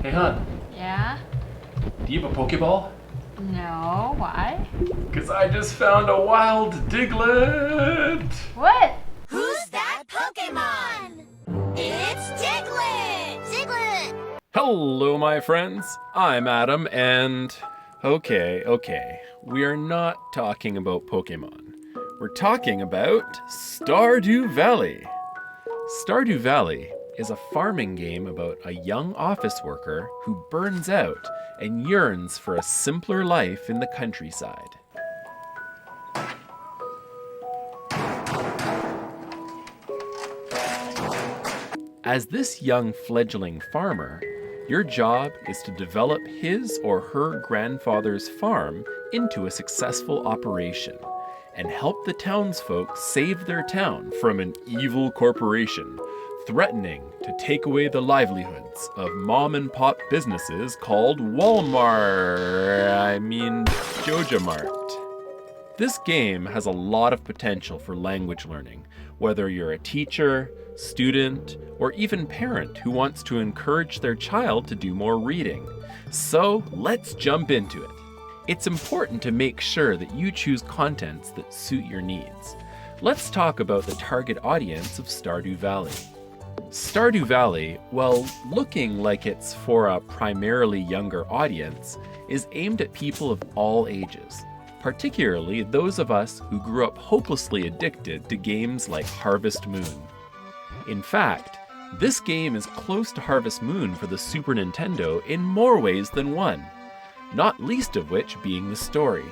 Hey, hon, Yeah? do you have a Pokeball? No, why? Because I just found a wild Diglett! What? Who's that Pokemon? It's Diglett! Diglett! Hello, my friends. I'm Adam, and... Okay. We are not talking about Pokemon. We're talking about Stardew Valley. Stardew Valley is a farming game about a young office worker who burns out and yearns for a simpler life in the countryside. As this young fledgling farmer, your job is to develop his or her grandfather's farm into a successful operation and help the townsfolk save their town from an evil corporation threatening to take away the livelihoods of mom and pop businesses called Joja Mart. This game has a lot of potential for language learning, whether you're a teacher, student, or even parent who wants to encourage their child to do more reading. So let's jump into it. It's important to make sure that you choose contents that suit your needs. Let's talk about the target audience of Stardew Valley. Stardew Valley, while looking like it's for a primarily younger audience, is aimed at people of all ages, particularly those of us who grew up hopelessly addicted to games like Harvest Moon. In fact, this game is close to Harvest Moon for the Super Nintendo in more ways than one, not least of which being the story.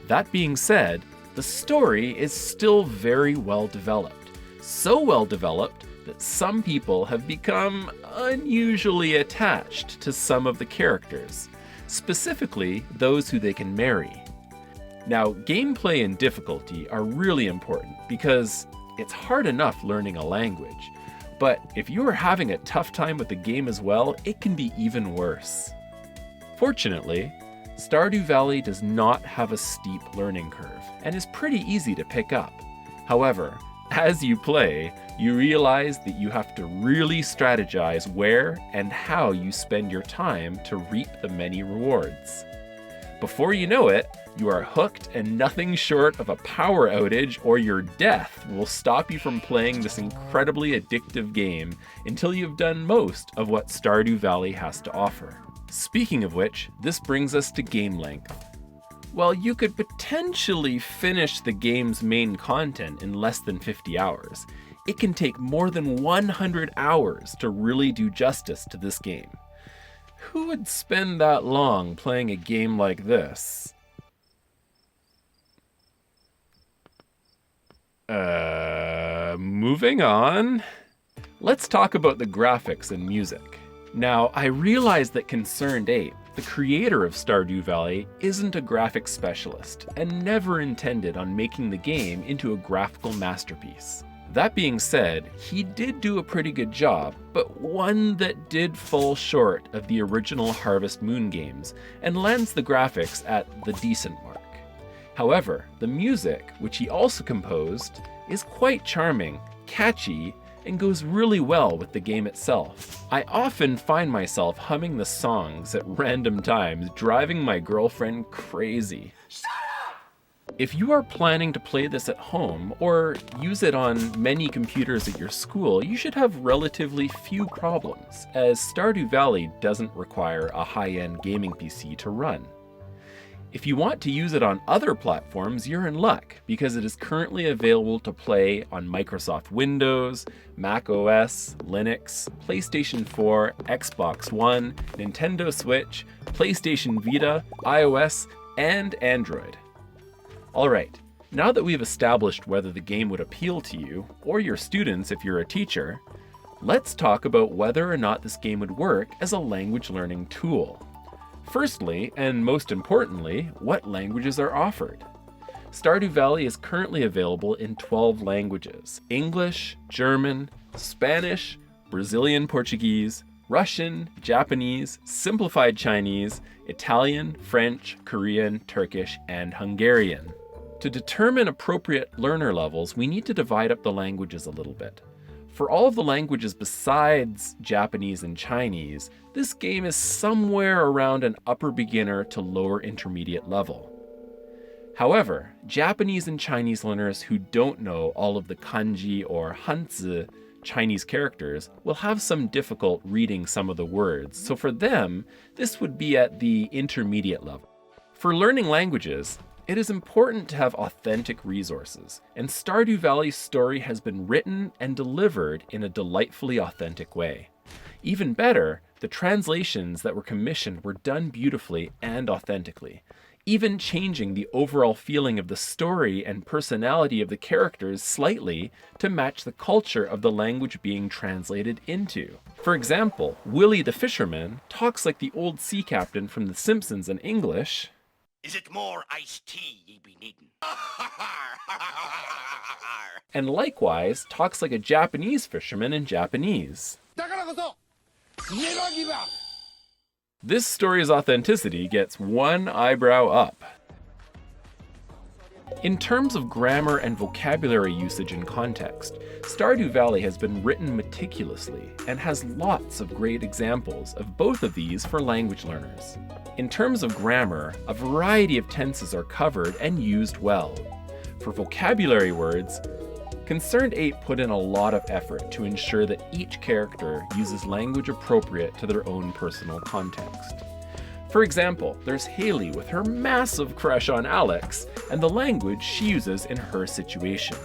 That being said, the story is still very well developed, so well developed that some people have become unusually attached to some of the characters, specifically those who they can marry. Now, gameplay and difficulty are really important because it's hard enough learning a language, but if you are having a tough time with the game as well, it can be even worse. Fortunately, Stardew Valley does not have a steep learning curve and is pretty easy to pick up. However, as you play, you realize that you have to really strategize where and how you spend your time to reap the many rewards. Before you know it, you are hooked, and nothing short of a power outage or your death will stop you from playing this incredibly addictive game until you've done most of what Stardew Valley has to offer. Speaking of which, this brings us to game length. While you could potentially finish the game's main content in less than 50 hours, it can take more than 100 hours to really do justice to this game. Who would spend that long playing a game like this? Moving on. Let's talk about the graphics and music. Now, I realize that Concerned Ape, the creator of Stardew Valley, isn't a graphics specialist and never intended on making the game into a graphical masterpiece. That being said, he did do a pretty good job, but one that did fall short of the original Harvest Moon games and lands the graphics at the decent mark. However, the music, which he also composed, is quite charming, catchy, and goes really well with the game itself. I often find myself humming the songs at random times, driving my girlfriend crazy. Shut up! If you are planning to play this at home or use it on many computers at your school, you should have relatively few problems, as Stardew Valley doesn't require a high-end gaming PC to run. If you want to use it on other platforms, you're in luck, because it is currently available to play on Microsoft Windows, Mac OS, Linux, PlayStation 4, Xbox One, Nintendo Switch, PlayStation Vita, iOS, and Android. Alright, now that we've established whether the game would appeal to you, or your students if you're a teacher, let's talk about whether or not this game would work as a language learning tool. Firstly, and most importantly, what languages are offered? Stardew Valley is currently available in 12 languages: English, German, Spanish, Brazilian Portuguese, Russian, Japanese, Simplified Chinese, Italian, French, Korean, Turkish, and Hungarian. To determine appropriate learner levels, we need to divide up the languages a little bit. For all of the languages besides Japanese and Chinese, this game is somewhere around an upper beginner to lower intermediate level. However, Japanese and Chinese learners who don't know all of the kanji or hanzi Chinese characters will have some difficult reading some of the words, so for them, this would be at the intermediate level. For learning languages, it is important to have authentic resources, and Stardew Valley's story has been written and delivered in a delightfully authentic way. Even better, the translations that were commissioned were done beautifully and authentically, even changing the overall feeling of the story and personality of the characters slightly to match the culture of the language being translated into. For example, Willie the fisherman talks like the old sea captain from The Simpsons in English. Is it more iced tea ye be needin'? And likewise talks like a Japanese fisherman in Japanese. This story's authenticity gets one eyebrow up. In terms of grammar and vocabulary usage and context, Stardew Valley has been written meticulously and has lots of great examples of both of these for language learners. In terms of grammar, a variety of tenses are covered and used well. For vocabulary words, Concerned Ape put in a lot of effort to ensure that each character uses language appropriate to their own personal context. For example, there's Haley with her massive crush on Alex and the language she uses in her situation.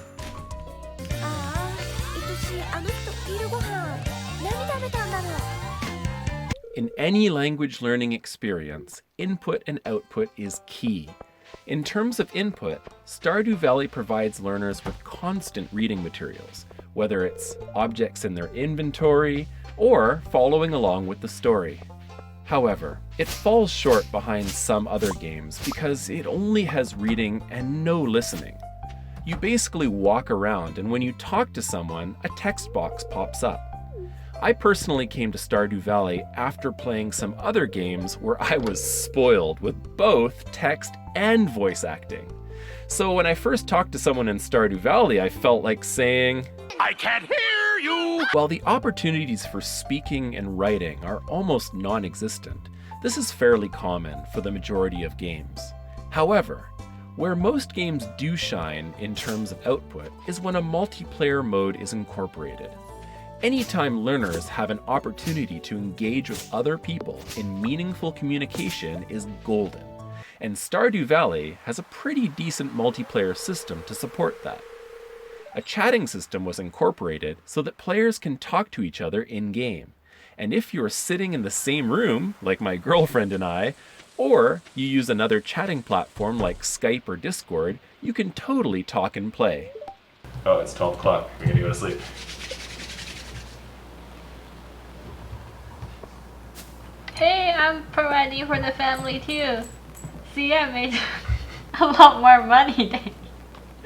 In any language learning experience, input and output is key. In terms of input, Stardew Valley provides learners with constant reading materials, whether it's objects in their inventory or following along with the story. However, it falls short behind some other games because it only has reading and no listening. You basically walk around, and when you talk to someone, a text box pops up. I personally came to Stardew Valley after playing some other games where I was spoiled with both text and voice acting. So when I first talked to someone in Stardew Valley, I felt like saying, I can't hear you! While the opportunities for speaking and writing are almost non-existent, this is fairly common for the majority of games. However, where most games do shine in terms of output is when a multiplayer mode is incorporated. Anytime learners have an opportunity to engage with other people in meaningful communication is golden, and Stardew Valley has a pretty decent multiplayer system to support that. A chatting system was incorporated so that players can talk to each other in-game, and if you're sitting in the same room, like my girlfriend and I, or you use another chatting platform like Skype or Discord, you can totally talk and play. Oh, it's 12 o'clock. We're gonna go to sleep. Hey, I'm providing for the family too. See, I made a lot more money than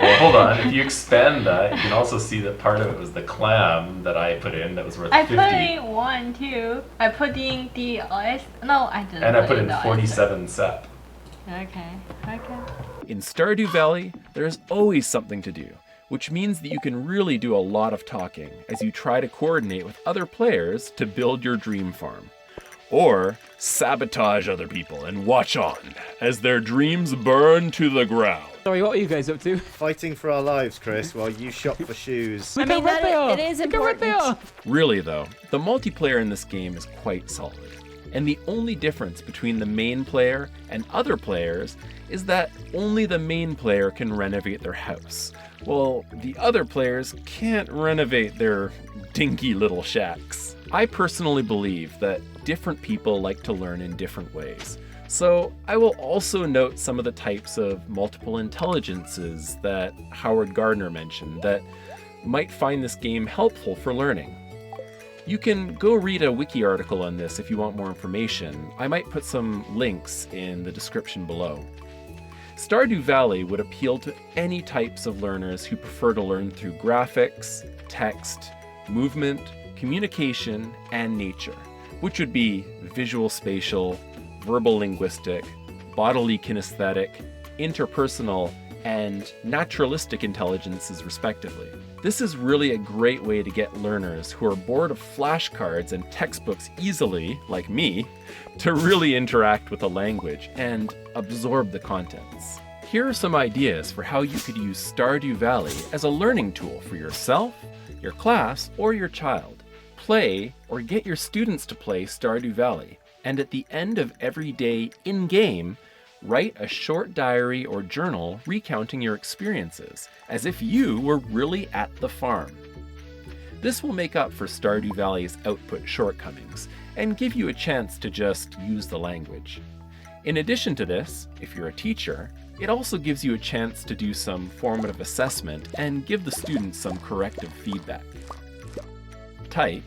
Well, hold on. If you expand that, you can also see that part of it was the clam that I put in that was worth I 50. put in one too. I put in the oyster. No, I didn't. And I put in the 47 sep. oyster. Okay. In Stardew Valley, there's always something to do, which means that you can really do a lot of talking as you try to coordinate with other players to build your dream farm. Or sabotage other people and watch on as their dreams burn to the ground. Sorry, what are you guys up to? Fighting for our lives, Chris, while you shop for shoes. Look how red they are. it is Look how red they important. are. Really though, the multiplayer in this game is quite solid. And the only difference between the main player and other players is that only the main player can renovate their house, while the other players can't renovate their dinky little shacks. I personally believe that different people like to learn in different ways. So I will also note some of the types of multiple intelligences that Howard Gardner mentioned that might find this game helpful for learning. You can go read a wiki article on this if you want more information. I might put some links in the description below. Stardew Valley would appeal to any types of learners who prefer to learn through graphics, text, movement, communication, and nature, which would be visual spatial, verbal linguistic, bodily kinesthetic, interpersonal, and naturalistic intelligences respectively. This is really a great way to get learners who are bored of flashcards and textbooks easily, like me, to really interact with the language and absorb the contents. Here are some ideas for how you could use Stardew Valley as a learning tool for yourself, your class, or your child. Play or get your students to play Stardew Valley, and at the end of every day in-game, write a short diary or journal recounting your experiences, as if you were really at the farm. This will make up for Stardew Valley's output shortcomings, and give you a chance to just use the language. In addition to this, if you're a teacher, it also gives you a chance to do some formative assessment and give the students some corrective feedback. Type,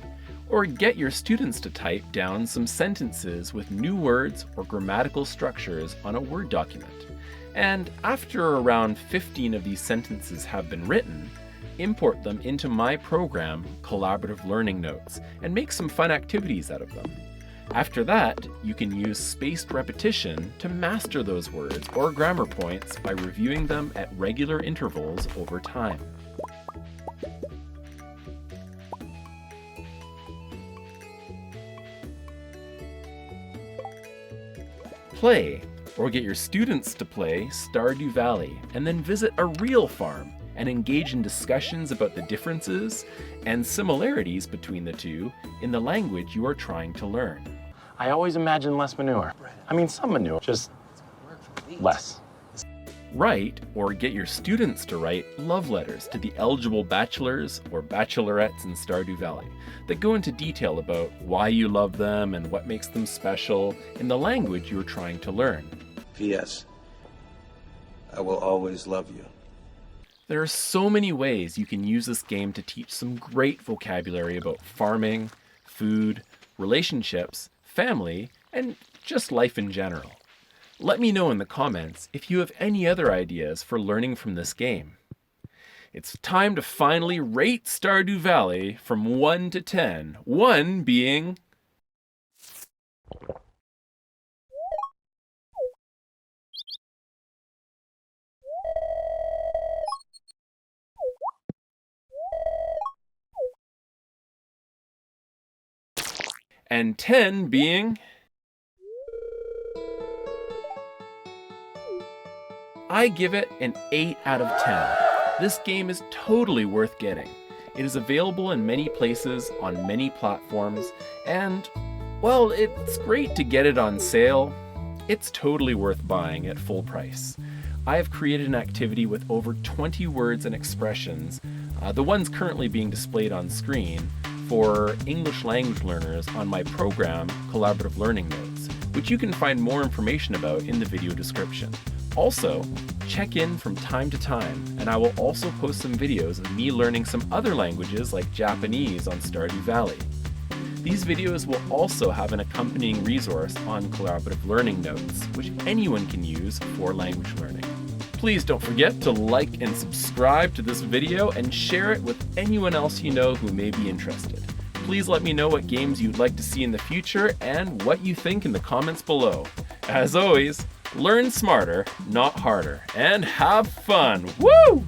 or get your students to type down some sentences with new words or grammatical structures on a Word document. And after around 15 of these sentences have been written, import them into my program, Collaborative Learning Notes, and make some fun activities out of them. After that, you can use spaced repetition to master those words or grammar points by reviewing them at regular intervals over time. Play, or get your students to play Stardew Valley, and then visit a real farm and engage in discussions about the differences and similarities between the two in the language you are trying to learn. I always imagine less manure. I mean, some manure, just less. Write, or get your students to write, love letters to the eligible bachelors or bachelorettes in Stardew Valley that go into detail about why you love them and what makes them special in the language you are trying to learn. P.S. I will always love you. There are so many ways you can use this game to teach some great vocabulary about farming, food, relationships, family, and just life in general. Let me know in the comments if you have any other ideas for learning from this game. It's time to finally rate Stardew Valley from 1 to 10, 1 being and 10 being I give it an 8 out of 10. This game is totally worth getting. It is available in many places on many platforms, and, well, it's great to get it on sale. It's totally worth buying at full price. I have created an activity with over 20 words and expressions, the ones currently being displayed on screen, for English language learners on my program, Collaborative Learning Notes, which you can find more information about in the video description. Also, check in from time to time, and I will also post some videos of me learning some other languages like Japanese on Stardew Valley. These videos will also have an accompanying resource on Collaborative Learning Notes, which anyone can use for language learning. Please don't forget to like and subscribe to this video and share it with anyone else you know who may be interested. Please let me know what games you'd like to see in the future and what you think in the comments below. As always, learn smarter, not harder, and have fun! Woo!